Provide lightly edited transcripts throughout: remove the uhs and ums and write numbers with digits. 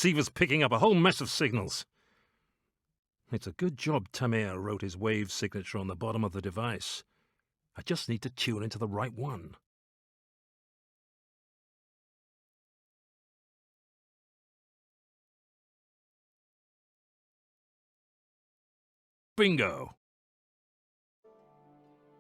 receiver's picking up a whole mess of signals. It's a good job Tamir wrote his wave signature on the bottom of the device. I just need to tune into the right one. Bingo!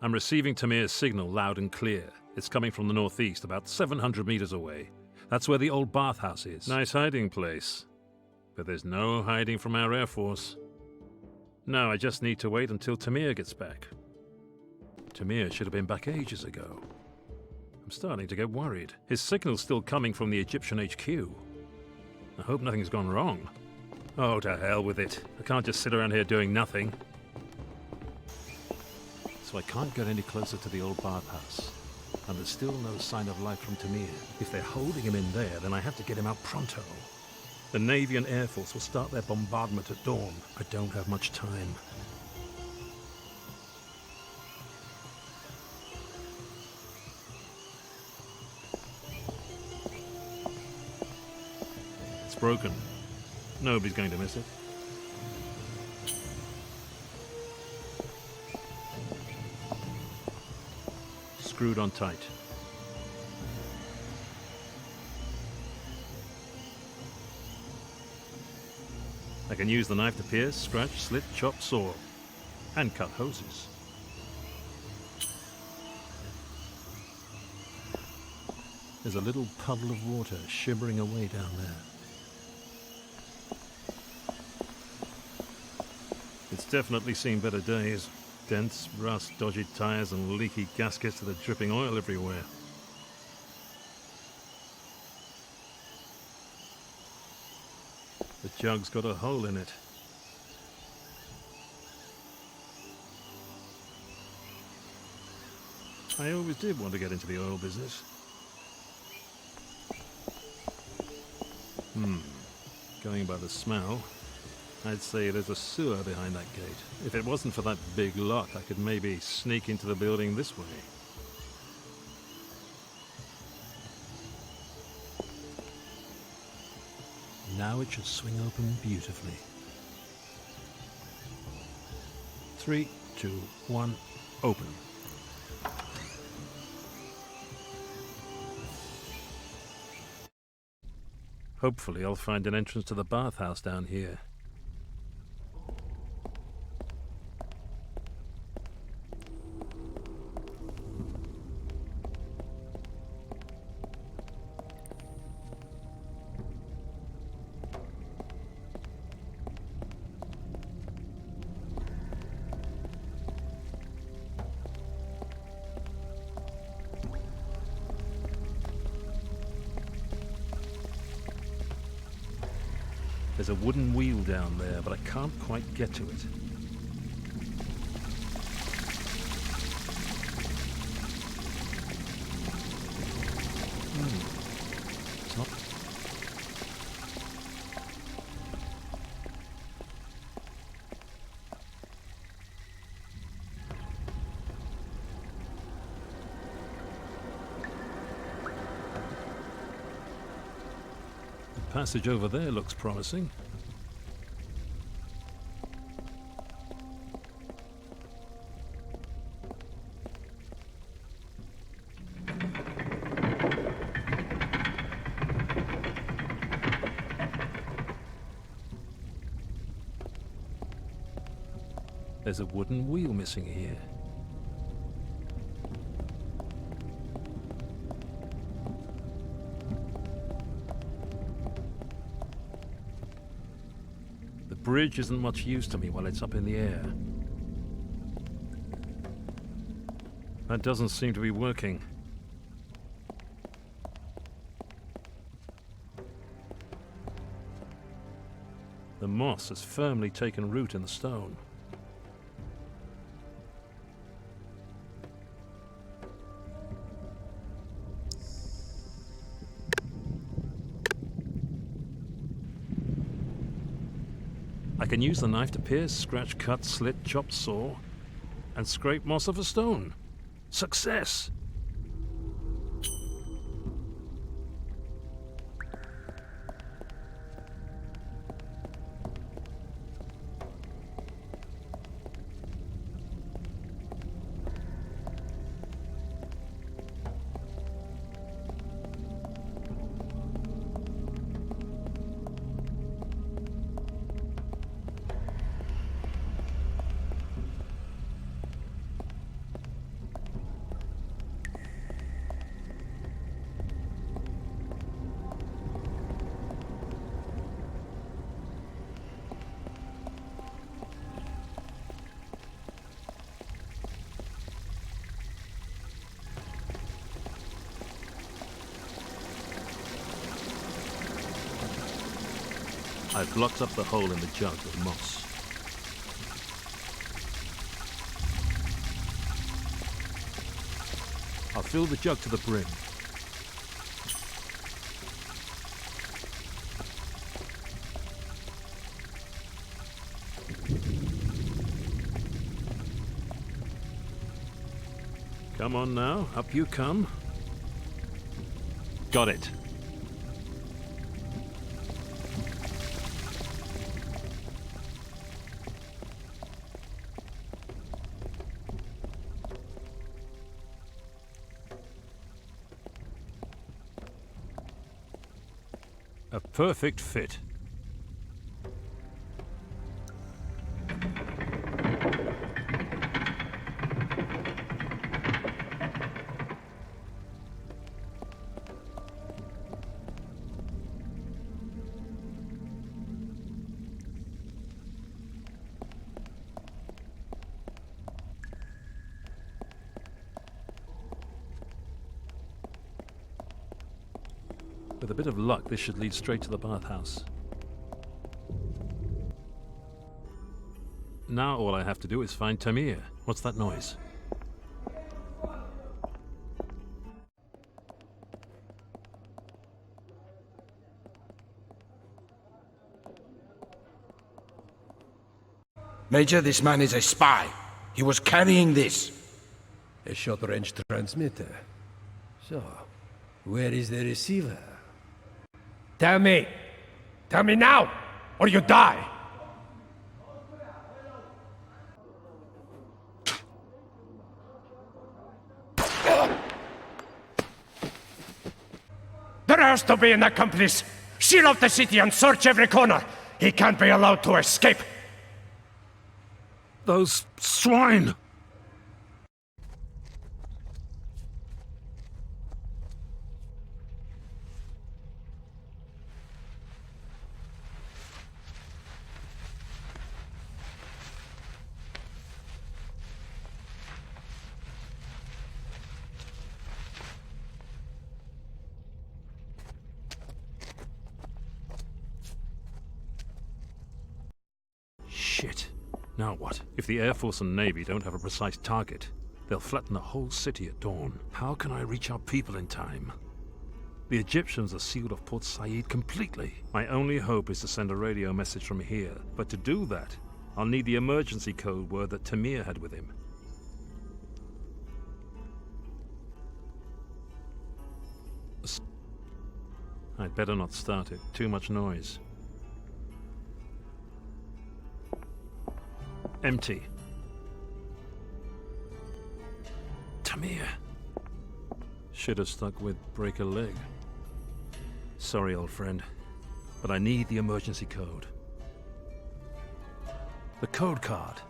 I'm receiving Tamir's signal loud and clear. It's coming from the northeast, about 700 meters away. That's where the old bathhouse is. Nice hiding place. But there's no hiding from our Air Force. No, I just need to wait until Tamir gets back. Tamir should have been back ages ago. I'm starting to get worried. His signal's still coming from the Egyptian HQ. I hope nothing's gone wrong. Oh, to hell with it. I can't just sit around here doing nothing. So I can't get any closer to the old bathhouse. And there's still no sign of life from Tamir. If they're holding him in there, then I have to get him out pronto. The Navy and Air Force will start their bombardment at dawn. I don't have much time. It's broken. Nobody's going to miss it. Screwed on tight. I can use the knife to pierce, scratch, slit, chop, saw, and cut hoses. There's a little puddle of water shimmering away down there. It's definitely seen better days. Dents, rust, dodgy tires, and leaky gaskets that are dripping oil everywhere. The jug's got a hole in it. I always did want to get into the oil business. Going by the smell, I'd say there's a sewer behind that gate. If it wasn't for that big lock, I could maybe sneak into the building this way. Now it should swing open beautifully. 3, 2, 1, open. Hopefully I'll find an entrance to the bathhouse down here. There's a wooden wheel down there, but I can't quite get to it. It's not... The passage over there looks promising. There's a wooden wheel missing here. The bridge isn't much use to me while it's up in the air. That doesn't seem to be working. The moss has firmly taken root in the stone. I can use the knife to pierce, scratch, cut, slit, chop, saw, and scrape moss off a stone. Success! I've blocked up the hole in the jug with moss. I'll fill the jug to the brim. Come on now, up you come. Got it. A perfect fit. With a bit of luck, this should lead straight to the bathhouse. Now all I have to do is find Tamir. What's that noise? Major, this man is a spy. He was carrying this. A short-range transmitter. So, where is the receiver? Tell me! Tell me now, or you die! There has to be an accomplice! Seal off the city and search every corner! He can't be allowed to escape! Those swine! Shit. Now what? If the Air Force and Navy don't have a precise target, they'll flatten the whole city at dawn. How can I reach our people in time? The Egyptians are sealed off Port Said completely. My only hope is to send a radio message from here. But to do that, I'll need the emergency code word that Tamir had with him. I'd better not start it. Too much noise. Empty. Tamir. Should have stuck with break a leg. Sorry, old friend, but I need the emergency code. The code card.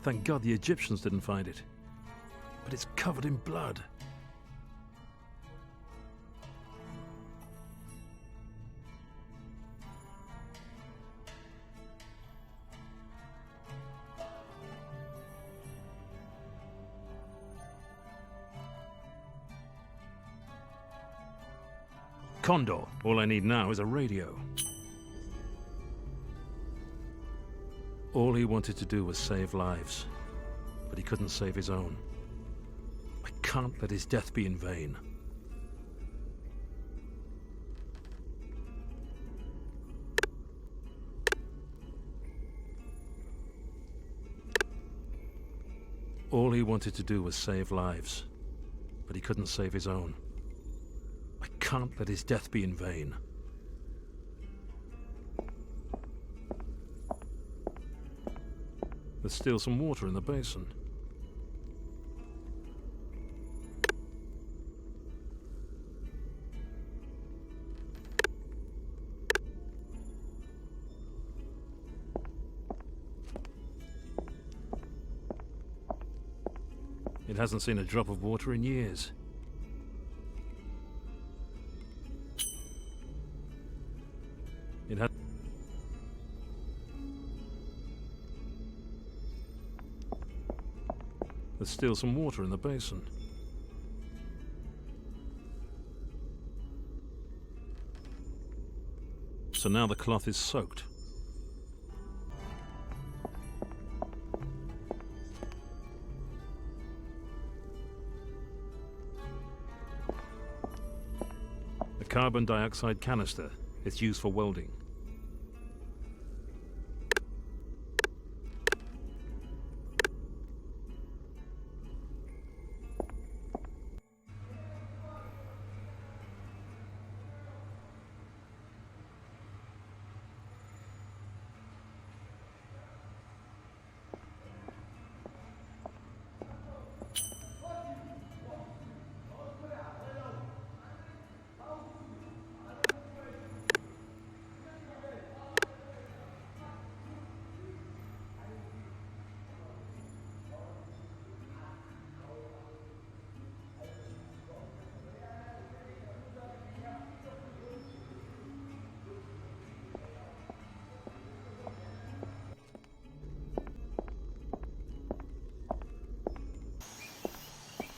Thank God the Egyptians didn't find it. But it's covered in blood. Condor. All I need now is a radio. All he wanted to do was save lives, but he couldn't save his own. I can't let his death be in vain. All he wanted to do was save lives, but he couldn't save his own. I can't let his death be in vain. There's still some water in the basin. It hasn't seen a drop of water in years. It had... There's still some water in the basin. So now the cloth is soaked. A carbon dioxide canister. It's used for welding.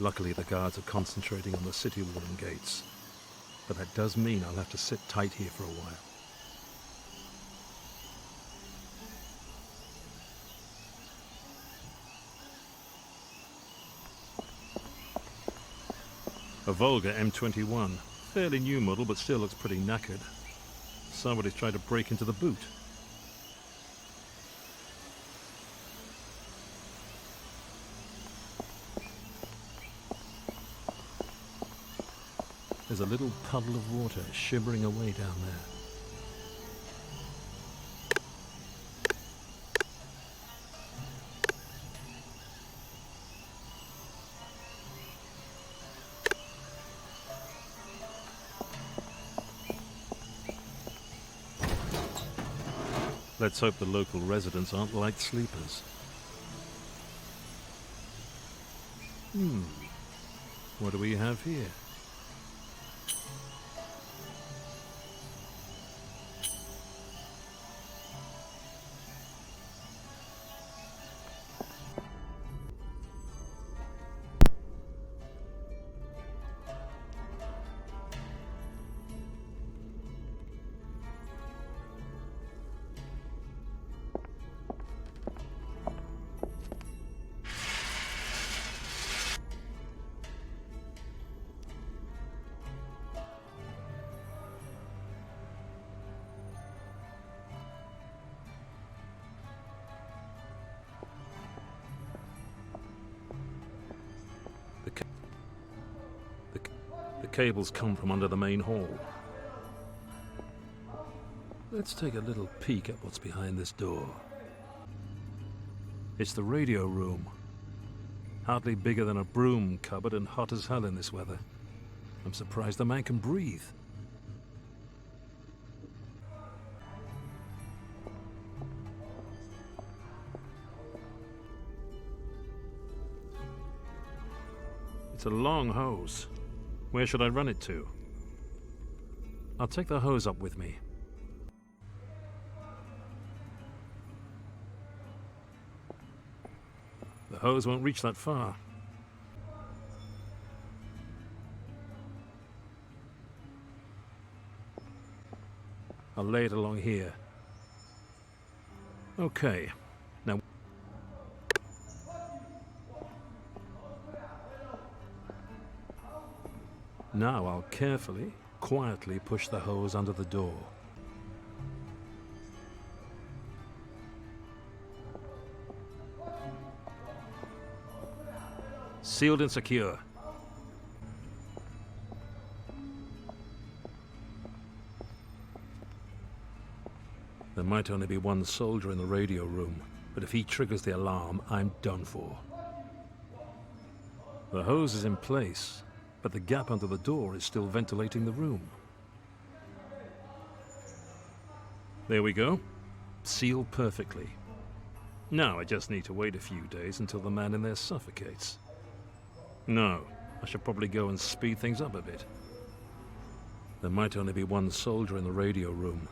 Luckily, the guards are concentrating on the city wall and gates. But that does mean I'll have to sit tight here for a while. A Volga M21. Fairly new model, but still looks pretty knackered. Somebody's tried to break into the boot. There's a little puddle of water shimmering away down there. Let's hope the local residents aren't light sleepers. What do we have here? The cables come from under the main hall. Let's take a little peek at what's behind this door. It's the radio room. Hardly bigger than a broom cupboard and hot as hell in this weather. I'm surprised the man can breathe. It's a long hose. Where should I run it to? I'll take the hose up with me. The hose won't reach that far. I'll lay it along here. Okay. Now I'll carefully, quietly push the hose under the door. Sealed and secure. There might only be one soldier in the radio room, but if he triggers the alarm, I'm done for. The hose is in place, but the gap under the door is still ventilating the room. There we go. Sealed perfectly. Now I just need to wait a few days until the man in there suffocates. No, I should probably go and speed things up a bit. There might only be one soldier in the radio room.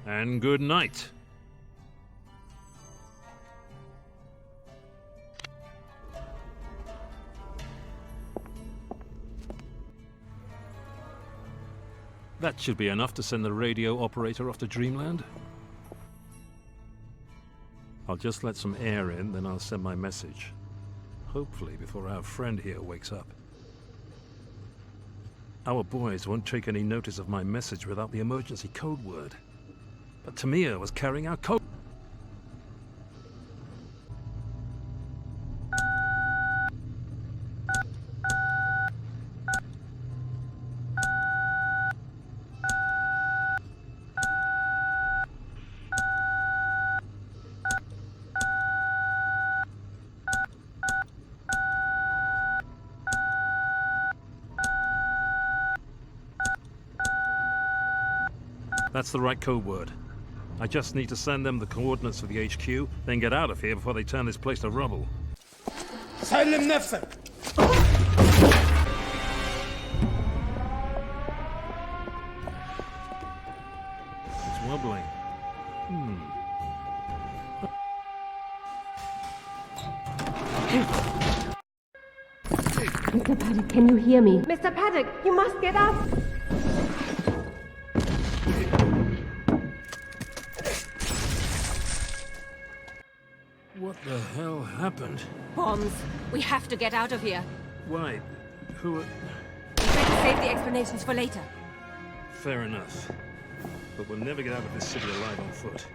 And good night. That should be enough to send the radio operator off to Dreamland. I'll just let some air in, then I'll send my message. Hopefully before our friend here wakes up. Our boys won't take any notice of my message without the emergency code word. But Tamir was carrying our code. That's the right code word. I just need to send them the coordinates for the HQ, then get out of here before they turn this place to rubble. سلم نفسك. It's wobbling. Mr. Paddock, can you hear me? Mr. Paddock, you must get up! What the hell happened? Bombs. We have to get out of here. Why? Who are... Better save the explanations for later. Fair enough. But we'll never get out of this city alive on foot.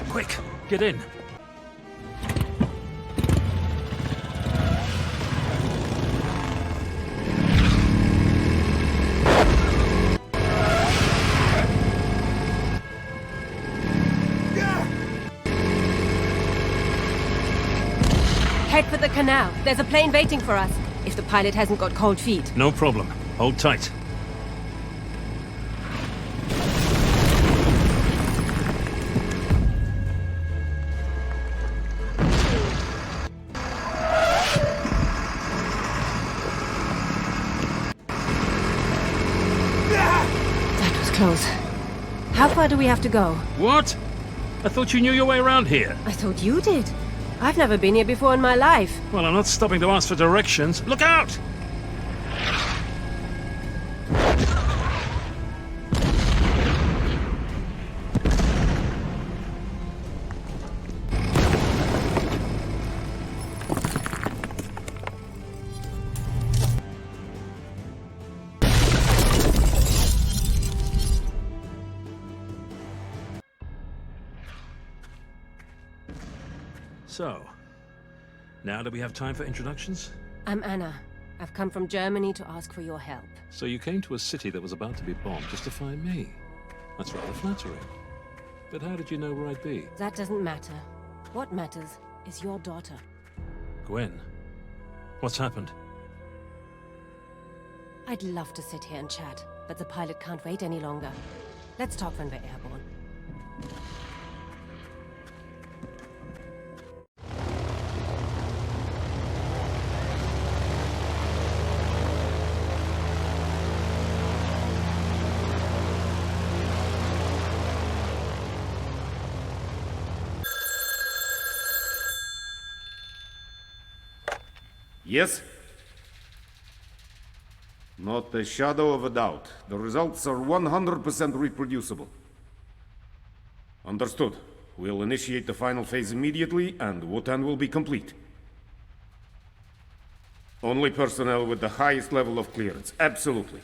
Quick! Get in! Head for the canal. There's a plane waiting for us. If the pilot hasn't got cold feet. No problem. Hold tight. That was close. How far do we have to go? What? I thought you knew your way around here. I thought you did. I've never been here before in my life. Well, I'm not stopping to ask for directions. Look out! So, now do we have time for introductions? I'm Anna. I've come from Germany to ask for your help. So you came to a city that was about to be bombed just to find me. That's rather flattering. But how did you know where I'd be? That doesn't matter. What matters is your daughter. Gwen, what's happened? I'd love to sit here and chat, but the pilot can't wait any longer. Let's talk when we're airborne. Yes? Not a shadow of a doubt. The results are 100% reproducible. Understood. We'll initiate the final phase immediately, and Wotan will be complete. Only personnel with the highest level of clearance. Absolutely.